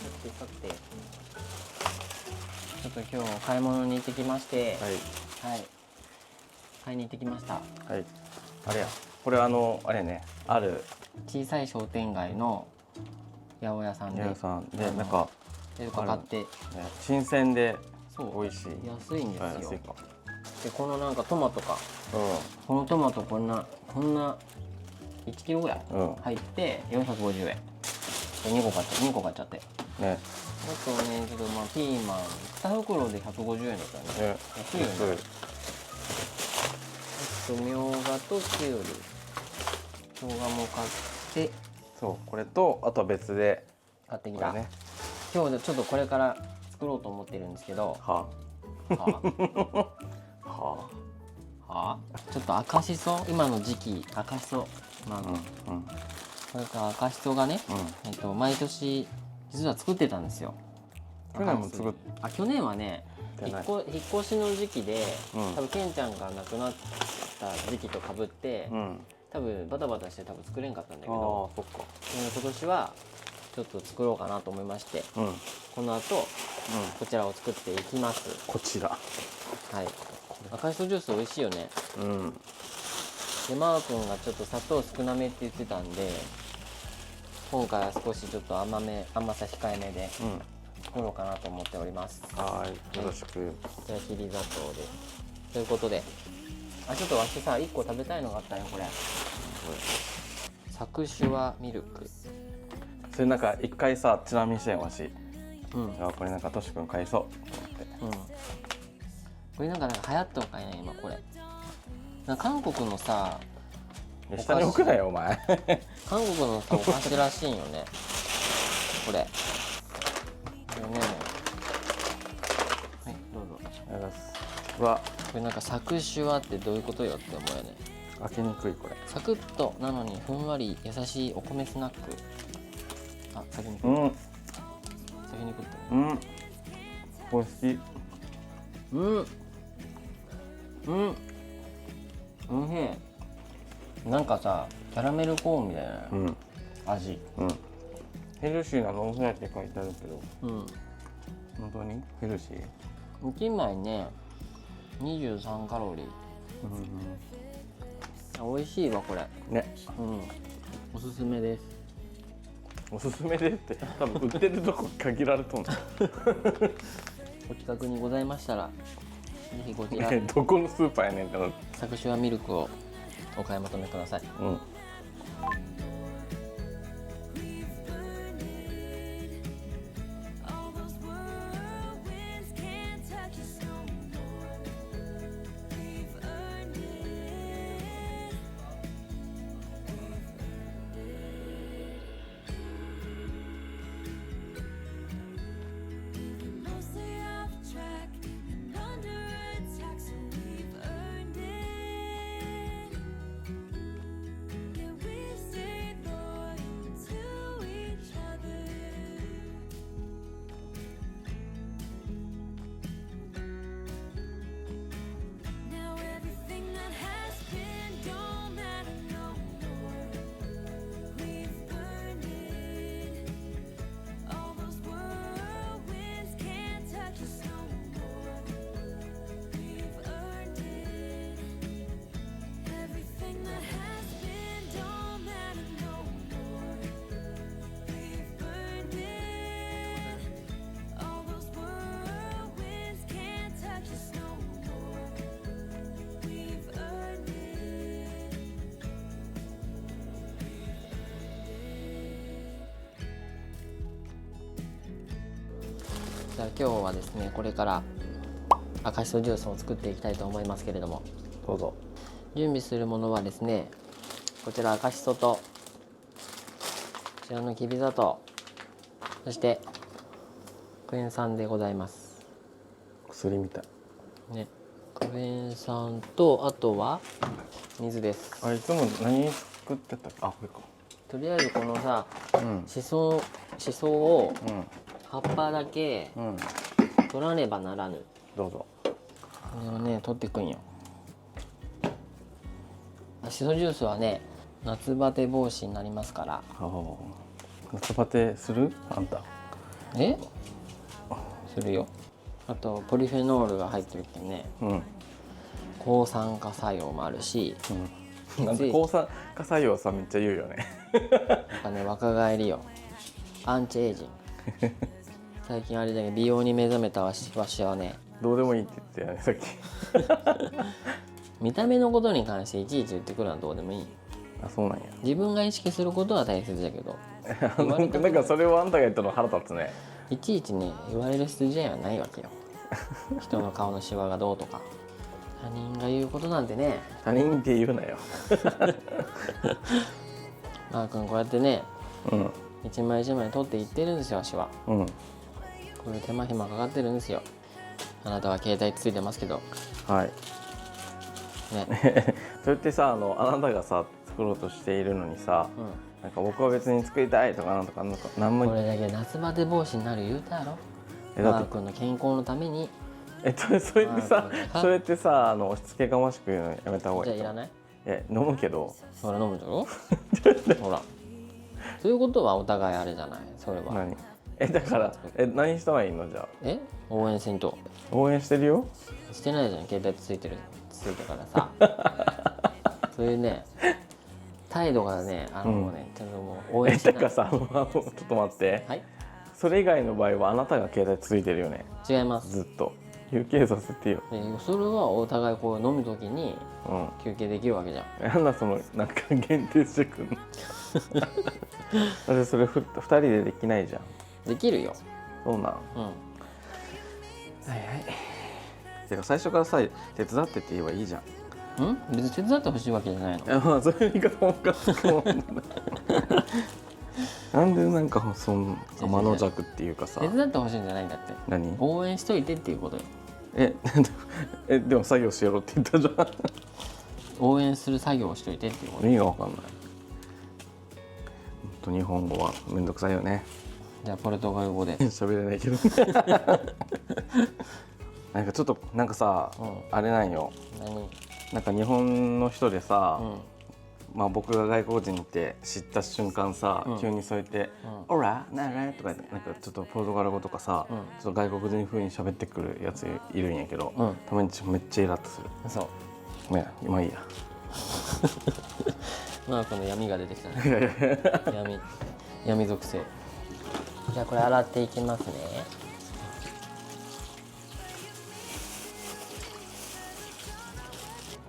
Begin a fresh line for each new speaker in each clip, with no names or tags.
さてちょっと今日買い物に行ってきまして、はい、買いに行ってきました。
はい。あれや、これあれね、ある
小さい商店街の八百屋さんで、
なんか
買って、
ね、新鮮で
そう
美味しい。
安いんですよ。
安いか。
でこのなんかトマトか、このトマトこんな1キロぐらい入って450円で2個買っちゃって。
ね。
あとね、ちょっとまあピーマン2袋で150円だったね。安いよね。あとみょうがときゅうり、生姜も買って、
そう、これとあとは別で
買ってきた。
ね、
今日ちょっとこれから作ろうと思ってるんですけど、はちょっと赤しそ、今の時期赤しそ、これから赤しそがね、毎年実は作ってたんですよ。
去年も作っ
去年はね、引っ越しの時期で、多分ケンちゃんが亡くなった時期とかぶって、多分バタバタして作れんかったんだけど、
そっか。
今年はちょっと作ろうかなと思いまして、この後、こちらを作っていきます。
こちら。
はい。赤しそジュース美味しいよね。でマー君がちょっと砂糖少なめって言ってたんで、今回は少しちょっと甘さ控えめで作ろうかなと思っております。
はい、よろしく。
じゃあきび砂糖でということで、ちょっとわしさ1個食べたいのがあったよ。これサクシュワミルク。
それなんか一回さ、ちなみにしてんわし、これなんかとしくん買いそうと思って、
これなんか流行ったのかいね今。これなんか韓国のさ、
下に置くなよお前
韓国のさお菓子らしいんよねこれね。はい、どうぞ。
ありがとうございます。わ、
これなんかサクシュワってどういうことよって思うよね。
開けにくいこれ。
サクッとなのにふんわり優しいお米スナック。先に食って。
美味しい。
おいしい。なんかさ、キャラメルコーンみたいな味。
ヘルシーなノンフライって書いてあるけど、本当にヘルシー
？1枚ね、23カロリー。美味しいわこれ
ね。
おすすめです。
おすすめでって多分売ってるとこ限られとんの
お近くにございましたらぜひこちら
どこのスーパーやねんってなる。
サクシュワミルクをお買い求めください。じゃあ今日はですね、これから赤しそジュースを作っていきたいと思いますけれども、
どうぞ。
準備するものはですね、こちら赤しそとこちらのきび砂糖、そしてクエン酸でございます。
薬みたい
ね。クエン酸とあとは水です。
いつも何作ってたっけ？これか。
とりあえずこのさ、しそを葉っぱだけ取らねばならぬ。
どうぞ。
これをね取っていくんよ。しそジュースはね夏バテ防止になりますから。
夏バテする？あんた。
するよ。あとポリフェノールが入ってるけんね、抗酸化作用もあるし、
なんか抗酸化作用さめっちゃ言うよね。
なんかね、若返りよ、アンチエイジング最近あれだけど美容に目覚めたわしはね、
どうでもいいって言ってたよねさっき。
見た目のことに関していちいち言ってくるのはどうでもいい。
あ、そうなんや。
自分が意識することは大切だけど
なんかそれをあんたが言ったの腹立つね。
いちいちね言われる筋合いはないわけよ。人の顔のシワがどうとか他人が言うことなんてね。
他人って言うなよ。
マー君こうやってね、一枚一枚取っていってるんですよ、足は。こういう手間暇かかってるんですよ。あなたは携帯ついてますけど
はい
ね。
それってさ、あなたがさ作ろうとしているのにさ、なんか僕は別に作りたいとかなんとか何も。
これだけ夏バテ防止になる言うたやろ。マー君の健康のために。
それってさ押し付けがましく言うのやめた方がいい。
じゃあいらない？
飲むけど。
ほら飲むだろ。ほらそういうことはお互いあれじゃない。それは
何？だから何したらいいのじゃあ。
応援せんと。
応援してるよ。
してないじゃん、携帯ついてからさ。そういうね態度がね、もうねちょっともう応援してない。
だからさ、ちょっと待って、
はい、
それ以外の場合はあなたが携帯ついてるよね。
違います。
ずっと休憩させてよ。
それはお互いこう飲むときに休憩できるわけじゃん。
なんだそのなんか限定してくんの。だってそれ2人でできないじゃん。
できるよ。
そうなん。はいはい。てか最初からさ手伝ってって言えばいいじゃん。
別に手伝ってほしいわけじゃないの。
まあそういう言い方もおかしくもなんでなんかそん天の弱っていうかさ。
手伝ってほしいんじゃないんだって。
何？
応援しといてっていうことよ。
でも作業しようって言ったじゃん。
応援する作業をしといてっていうこと。
意味が分かんない。ほんと日本語はめんどくさいよね。
じゃあポルトガル語で
喋れないけど。なんかちょっとなんかさ、あれなんよ。なんか日本の人でさ、まあ僕が外国人って知った瞬間さ、急にそうやって「オラなら」とかなんかちょっとポルトガル語とかさ、ちょっと外国人風に喋ってくるやついるんやけど、たまにめっちゃイラッとする。
そう。
ごめん、今いいや。
まあこの闇が出てきたね。闇属性。じゃあこれ洗っていきますね。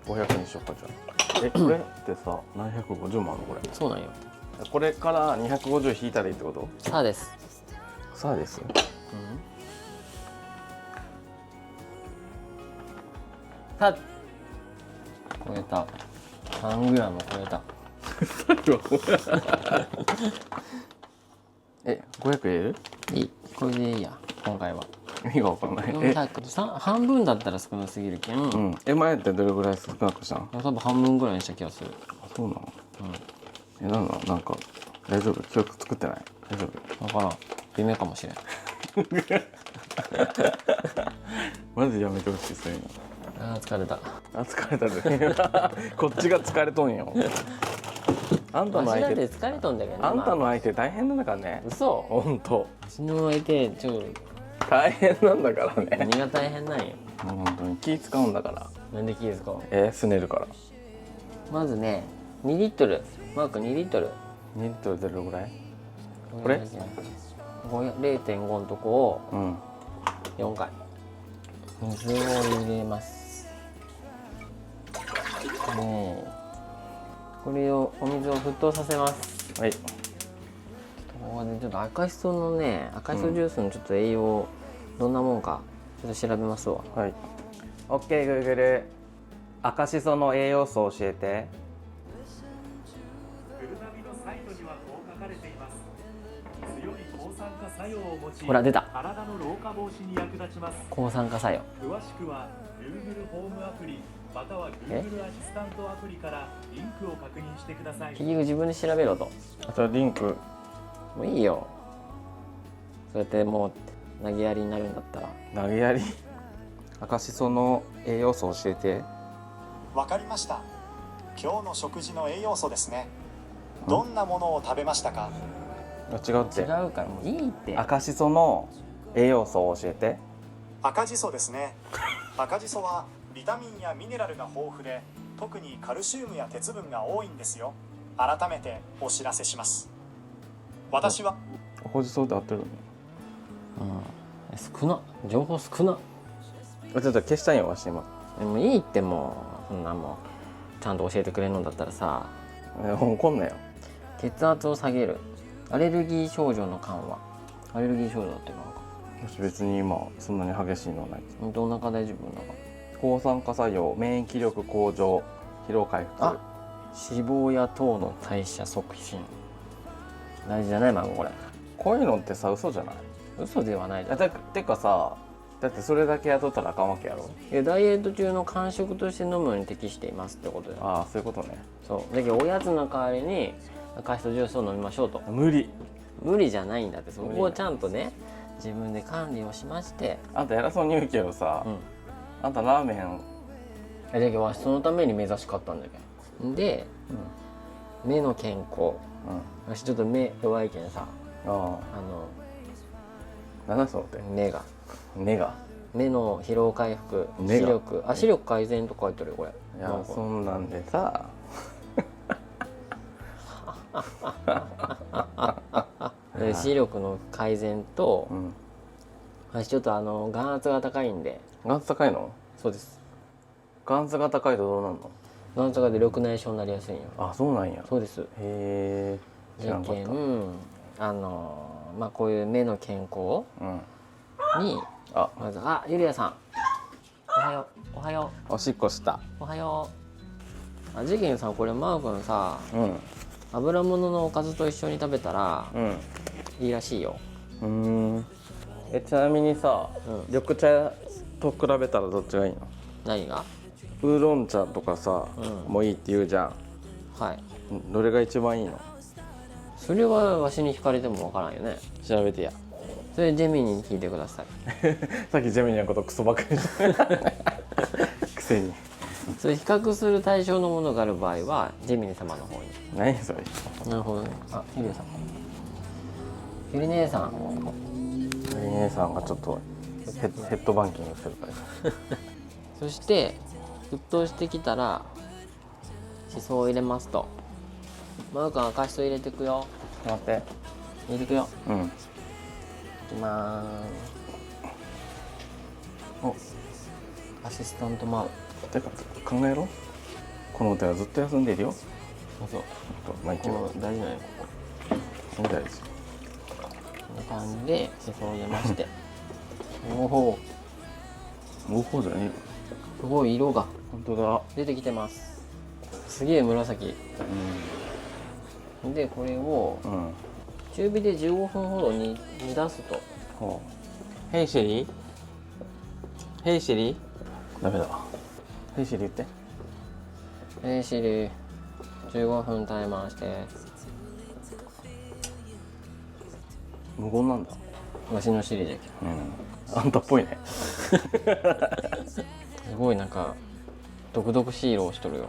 500にしようかじゃあ。これってさ750もあるのこれ。
そうなんよ。
これから250引いたらいいってこと？
さあです。
さあです。
さあ超えた。3グラム超えた。
500入れる？
いい。これでいいや今回は。
意味が分かんない。
半分だったら少なすぎるけん。
前ってどれぐらい少なくしたの？
多分半分ぐらいにした気がする。
そうなの？なんか大丈夫？記憶作ってない？大丈夫？
だから夢かもしれん。
マジやめてほしいそういうの。
疲れた。
疲れたで。こっちが疲れとんよ。あんたの相手
疲れとんだけど。
あんたの相手大変なんだからね。
嘘？
本当。
私の相手
大変なんだからね。
何が大変なんよ。
本当に気使うんだから。
なんで気使う？
すねるから。
まずね2リットル。マーク2リットル。
2リットル出るぐらい？これ
0.5 のとこを4回水を入れます。これをお水を沸騰させます。
はい。
ここでちょっと赤しそのね、赤しそジュースのちょっと栄養どんなもんかちょっと調べますわ。
はい。
OK Google、 赤しその栄養素を教えて。
グルナビのサイトにはこう書かれています。強い抗酸化作用を用い、
ほら出た。
体の老化防止に役立ちます。
抗酸化作用。
詳しくは Google ホームアプリまたは Google アシスタントアプリからリンクを確認してください。
結局自分で調べろと。
あとリンク。
もういいよ。そうやってもう投げやりになるんだったら。
投げやり。
赤しその栄養素を教えて。
わかりました。今日の食事の栄養素ですね。どんなものを食べましたか？
違うって。
違うからもういいって。
赤しその栄養素を教えて。
赤じそですね。赤じそはビタミンやミネラルが豊富で、特にカルシウムや鉄分が多いんですよ。改めてお知らせします。私は
赤じそで合ってるの？
少な、情報少な。
ちょっと消したいよわし今。
でもいいってもうそんなもうちゃんと教えてくれるのだったらさ。
怒んなよ。
血圧を下げる、アレルギー症状の緩和。アレルギー症状だってなんか。
私別に今そんなに激しいのはない。
ほんとお腹大丈夫？なんか
抗酸化作用、免疫力向上、疲労回復。
脂肪や糖の代謝促進。大事じゃないこれ。
こういうのってさ嘘じゃない？
嘘ではないじゃん。
てかさ、だってそれだけやっとったらあかんわけやろ。
いやダイエット中の間食として飲むのに適していますってことよ。
ああそういうことね。
そうだけどおやつの代わりに赤しそジュースを飲みましょうと。
無理
じゃないんだって。そこをちゃんとね自分で管理をしまして。
あんた偉そうに言うけどさ、あんたラーメン
だけどわしそのために目指しかったんだけど。で、目の健康。わしちょっと目弱いけんさ、
なんだそのって
目が目の疲労回復、視力改善とか書いてるよこれ。
いやそんなんでさ
視力の改善と、私ちょっと眼圧が高いんで。
眼圧高いの？
そうです。
眼圧が高いとどうなるの？
眼圧がで緑内障になりやすいんよ。
あ、そうなんや。
そうです。
へえ。知らんかった。
こういう目の健康に、まずゆりやさんおはよ
う。おしっこした。
おはよう。事件さんこれマー君さ、油物のおかずと一緒に食べたら、いいらしいよ。
ちなみにさ、緑茶と比べたらどっちがいいの？
何が？
ウーロン茶とかさ、もういいって言うじゃん。はい。どれが一番いいの？
それはわしに聞かれてもわからんよね。
調べてや。
それジェミニに聞いてください。
さっきジェミニのことクソばっかりしたくせに。
それ比較する対象のものがある場合はジェミニ様の方に。
何それ？
なるほどね。ゆりさん。ゆり姉さん。
ゆり姉さんがちょっとヘッドバンキングするから。
そして沸騰してきたらしそを入れますと。マー君赤しそ入れてくよ。
待って。
入れてくよ。
い
きまーす。アシスタントマウ。
てか考えろ。この歌はずっと休んでるよ。
そう。
まあいいけど
大事なのよここ。
そう大事。
こんな感じでしそを入れまして。おおじゃねえよ。すごい色が
本当だ
出てきてます。すげえ紫。でこれを中火で15分ほど煮出すと。
ヘイシェリー、ヘイシェリー、ダメだ。ヘイシェリー言って。
ヘイシリ15分タイマーして。
無言なんだ。
わしのシリじゃけ。
あんたっぽいね。
すごいなんか毒々しい色をしとるよ。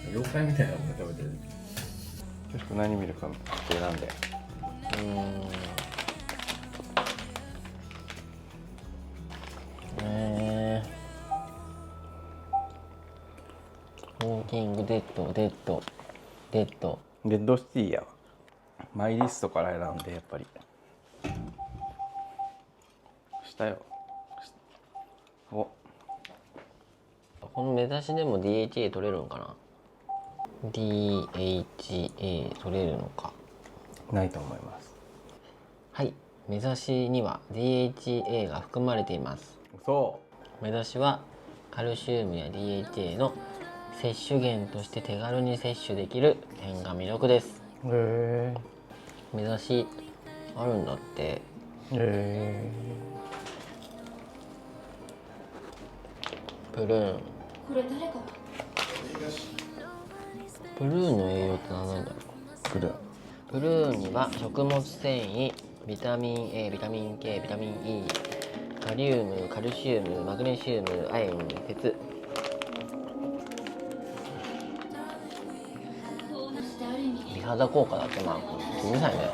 妖怪みたいなもの食べてる。よしく何見るかって選んで。
ウォーキングデッド
レッドシティやわ。マイリストから選んでやっぱりしたよ。お、
この目指しでも DHA 取れるのかな。 DHA 取れるのか。
ないと思います。
はい、目指しには DHA が含まれています。
そ
目指しはカルシウムや DHA の摂取源として手軽に摂取できる点が魅力です。
う。へ
目指しあるんだって。
え。へ
プルーン。
これ誰か
プルーンの栄養って何なんだろう。
え。くる。
プルーンには食物繊維、ビタミン A、ビタミン K、ビタミン E、カリウム、カルシウム、マグネシウム、亜鉛、鉄。
そしてある意味
美肌効果だってまあうるさいね。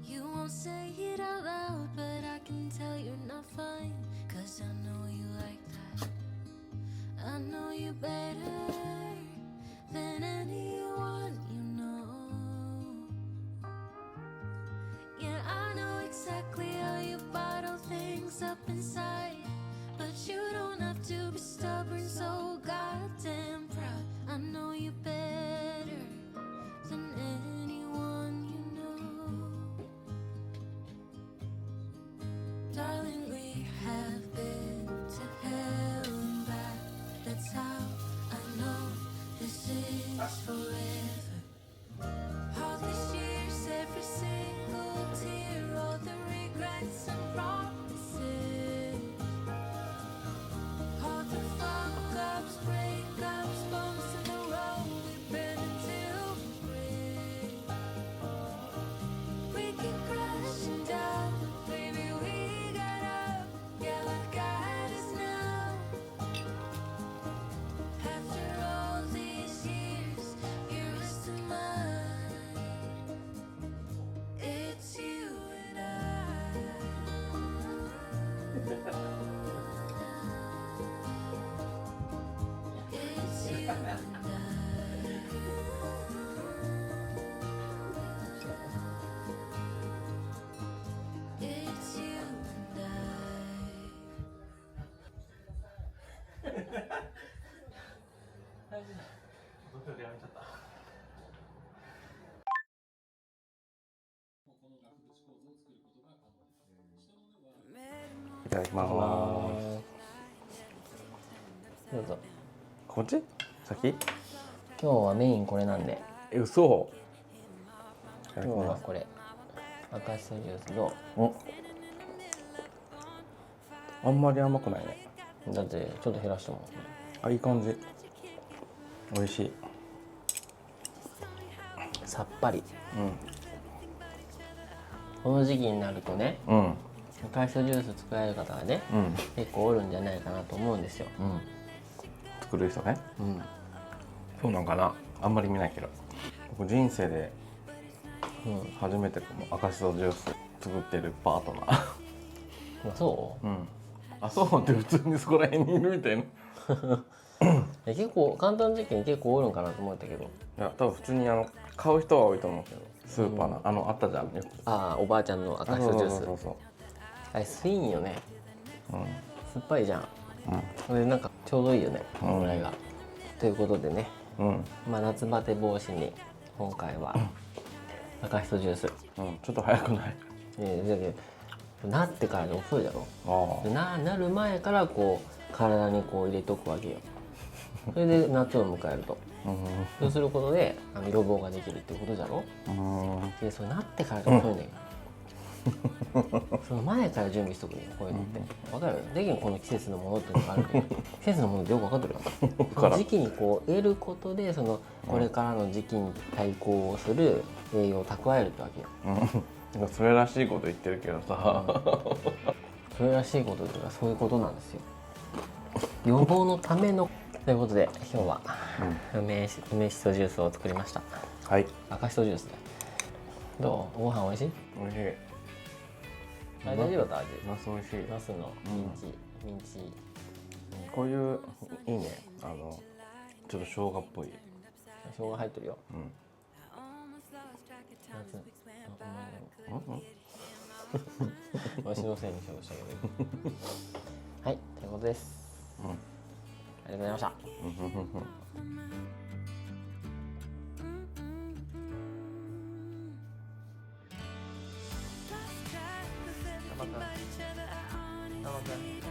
You won't say it out loud, but I can tell you're not fine. 'Cause I know you like that. I know you better than anyone you know. Yeah, I know exactly how you bottle things up inside. But you don't have to be stubborn, so goddamn proud. I know you better than anyone you know. Darling, we have been to hell and back. That's how I know this is forever. All these years, every single tear, all the regrets and promises, all the fuck ups, breakups, bumps in the road we've been until we break. We keep crashing down, but baby we got up. Yeah, look at us now. After all these years, you're still mine. It's you and I. It's you and I. It's you and I.
いただきます。
どうぞ。
こっち？先？
今日はメインこれなんで。
え、嘘。いただき
今日は
ます。
これ赤しそジュースと、
お。あんまり甘くないね。
だってちょっと減らしても
あ、いい感じ。美味しい。
さっぱり。
う
この時期になるとね、
ん。うん。
赤しそジュース作られる方がね、
うん。
結構おるんじゃないかなと思うんですよ。
作る人ね。
うん。
そうなんかな。あんまり見ないけど。僕人生で
うん。
初めてこの赤しそジュース作ってるパートナー。
そ
うん。あ、そうって普通にそこら辺にいるみたいな。
う？結構簡単時期に結構おるんかなと思ったけど。
いや、多分普通に買う人は多いと思うけど、スーパーのあったじゃん。よく。
ああ、おばあちゃんの赤しそジュース。
そうそう
あれスイーンよね。
そう。うん。
酸っぱいじゃん。それなんかちょうどいいよね、このぐらいが。ということでね、
うん。
まあ夏バテ防止に今回は赤しそジュース。
うん。ちょっと早くない。
だけどなってからで遅いだろ。
あ
でなる前からこう体にこう入れとくわけよ。それで夏を迎えると、そうすることで予防ができるっていうことじゃろ。でそれなってからで遅いねんその前から準備しとくねん、こういうのって分かる。できんこの季節のものっていうのがあるけど季節のものってよく分かってるよその時期にこう得ることでそのこれからの時期に対抗する栄養を蓄えるってわけよ。
なんかそれらしいこと言ってるけどさ、
それらしいことというかそういうことなんですよ。予防のためのということで今日は梅しそジュースを作りました。
はい
赤しそジュースね。どう？ご飯美味しい？
美味しい。
あれ大丈夫だった味？
ナス美味しい。
ナスのミンチ、
こういういいね、ちょっと生姜っぽい。
生姜入ってるよ。わしのせいにしようとしたけどはい、ということです、ありがとうございました。
Lost track of everybody, each other, I on it.